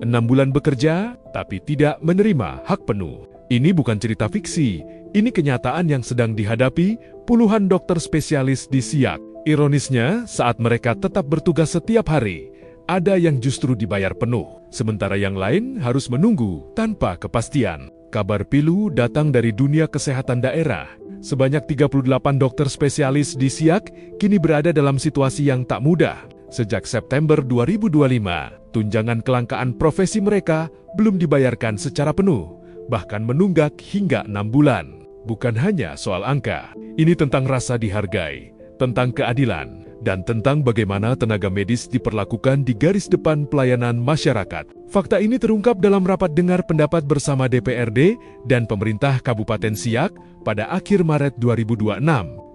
6 bulan bekerja, tapi tidak menerima hak penuh. Ini bukan cerita fiksi, ini kenyataan yang sedang dihadapi puluhan dokter spesialis di Siak. Ironisnya, saat mereka tetap bertugas setiap hari, ada yang justru dibayar penuh, sementara yang lain harus menunggu tanpa kepastian. Kabar pilu datang dari dunia kesehatan daerah. Sebanyak 38 dokter spesialis di Siak kini berada dalam situasi yang tak mudah. Sejak September 2025, tunjangan kelangkaan profesi mereka belum dibayarkan secara penuh, bahkan menunggak hingga 6 bulan. Bukan hanya soal angka, ini tentang rasa dihargai, tentang keadilan, dan tentang bagaimana tenaga medis diperlakukan di garis depan pelayanan masyarakat. Fakta ini terungkap dalam rapat dengar pendapat bersama DPRD dan pemerintah Kabupaten Siak pada akhir Maret 2026.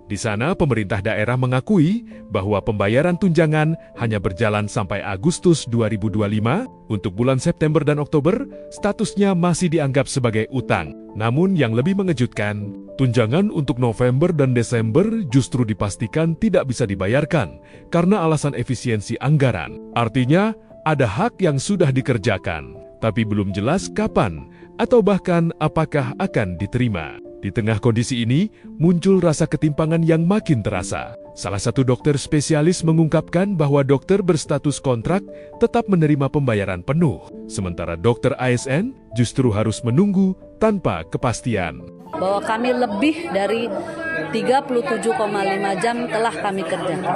Di sana, pemerintah daerah mengakui bahwa pembayaran tunjangan hanya berjalan sampai Agustus 2025. Untuk bulan September dan Oktober, statusnya masih dianggap sebagai utang. Namun yang lebih mengejutkan, tunjangan untuk November dan Desember justru dipastikan tidak bisa dibayarkan karena alasan efisiensi anggaran. Artinya, ada hak yang sudah dikerjakan, tapi belum jelas kapan atau bahkan apakah akan diterima. Di tengah kondisi ini, muncul rasa ketimpangan yang makin terasa. Salah satu dokter spesialis mengungkapkan bahwa dokter berstatus kontrak tetap menerima pembayaran penuh, sementara dokter ASN justru harus menunggu tanpa kepastian. Bahwa kami lebih dari 37,5 jam telah kami kerjakan.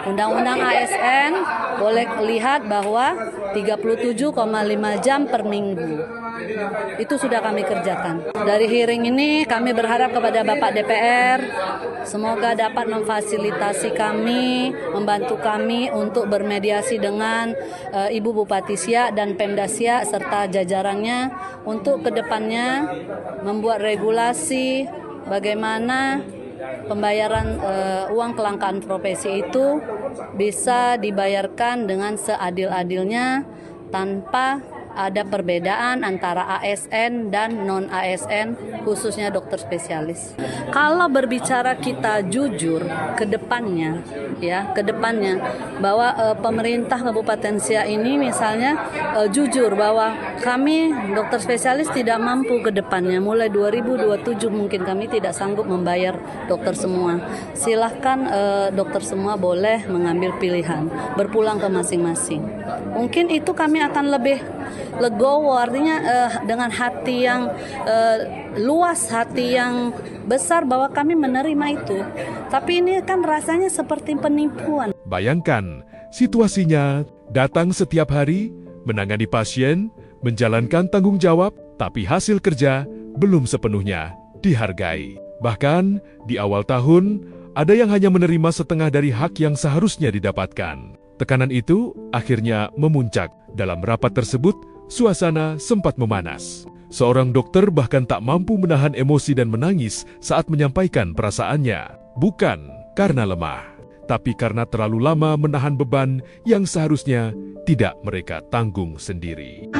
Undang-undang ASN boleh lihat bahwa 37,5 jam per minggu. Itu sudah kami kerjakan. Dari hearing ini kami berharap kepada Bapak DPR, semoga dapat memfasilitasi kami, membantu kami untuk bermediasi dengan Ibu Bupati Siak dan Pemda Siak serta jajarannya untuk kedepannya membuat regulasi bagaimana pembayaran uang kelangkaan profesi itu bisa dibayarkan dengan seadil-adilnya tanpa ada perbedaan antara ASN dan non-ASN, khususnya dokter spesialis. Kalau berbicara kita jujur ke depannya, bahwa pemerintah Kabupaten Siak ini misalnya jujur bahwa kami dokter spesialis tidak mampu ke depannya, mulai 2027 mungkin kami tidak sanggup membayar dokter semua. Silahkan dokter semua boleh mengambil pilihan, berpulang ke masing-masing. Mungkin itu kami akan lebih legowo, artinya dengan hati yang luas, hati yang besar bahwa kami menerima itu. Tapi ini kan rasanya seperti penipuan. Bayangkan, situasinya datang setiap hari, menangani pasien, menjalankan tanggung jawab, tapi hasil kerja belum sepenuhnya dihargai. Bahkan, di awal tahun, ada yang hanya menerima setengah dari hak yang seharusnya didapatkan. Tekanan itu akhirnya memuncak. Dalam rapat tersebut, suasana sempat memanas. Seorang dokter bahkan tak mampu menahan emosi dan menangis saat menyampaikan perasaannya. Bukan karena lemah, tapi karena terlalu lama menahan beban yang seharusnya tidak mereka tanggung sendiri.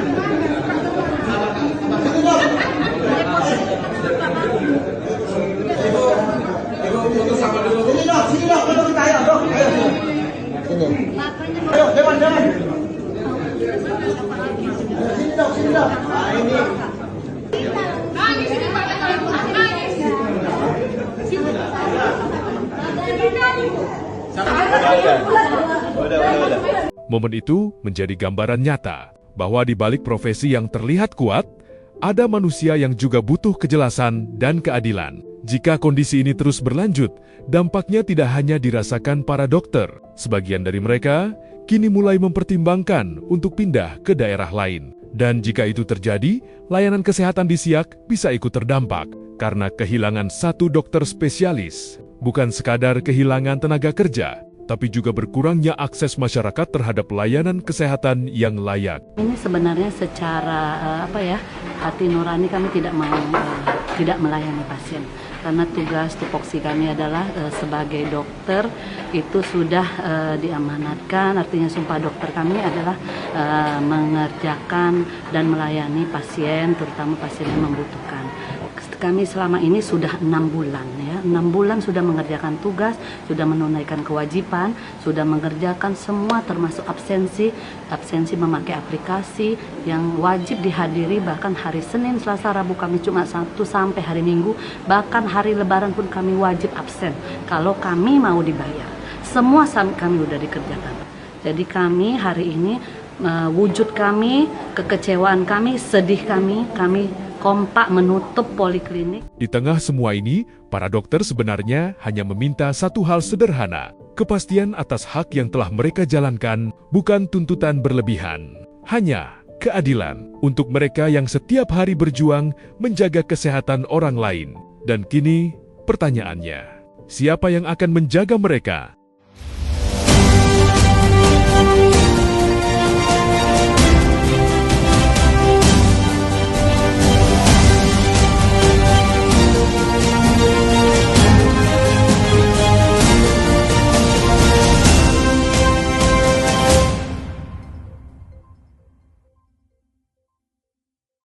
Momen itu menjadi gambaran nyata bahwa di balik profesi yang terlihat kuat, ada manusia yang juga butuh kejelasan dan keadilan. Jika kondisi ini terus berlanjut, dampaknya tidak hanya dirasakan para dokter. Sebagian dari mereka kini mulai mempertimbangkan untuk pindah ke daerah lain. Dan jika itu terjadi, layanan kesehatan di Siak bisa ikut terdampak karena kehilangan satu dokter spesialis. Bukan sekadar kehilangan tenaga kerja, tapi juga berkurangnya akses masyarakat terhadap layanan kesehatan yang layak. Ini sebenarnya secara hati nurani kami tidak melayani pasien. Karena tugas tupoksi kami adalah sebagai dokter itu sudah diamanatkan, artinya sumpah dokter kami adalah mengerjakan dan melayani pasien, terutama pasien yang membutuhkan. Kami selama ini sudah 6 bulan ya, 6 bulan sudah mengerjakan tugas, sudah menunaikan kewajiban, sudah mengerjakan semua termasuk absensi memakai aplikasi yang wajib dihadiri, bahkan hari Senin, Selasa, Rabu, Kamis, Jumat, Sabtu sampai hari Minggu, bahkan hari Lebaran pun kami wajib absen kalau kami mau dibayar. Semua kami sudah dikerjakan. Jadi kami hari ini wujud kami, kekecewaan kami, sedih kami kompak menutup poliklinik. Di tengah semua ini, para dokter sebenarnya hanya meminta satu hal sederhana, kepastian atas hak yang telah mereka jalankan, bukan tuntutan berlebihan. Hanya keadilan untuk mereka yang setiap hari berjuang menjaga kesehatan orang lain. Dan kini, pertanyaannya, siapa yang akan menjaga mereka?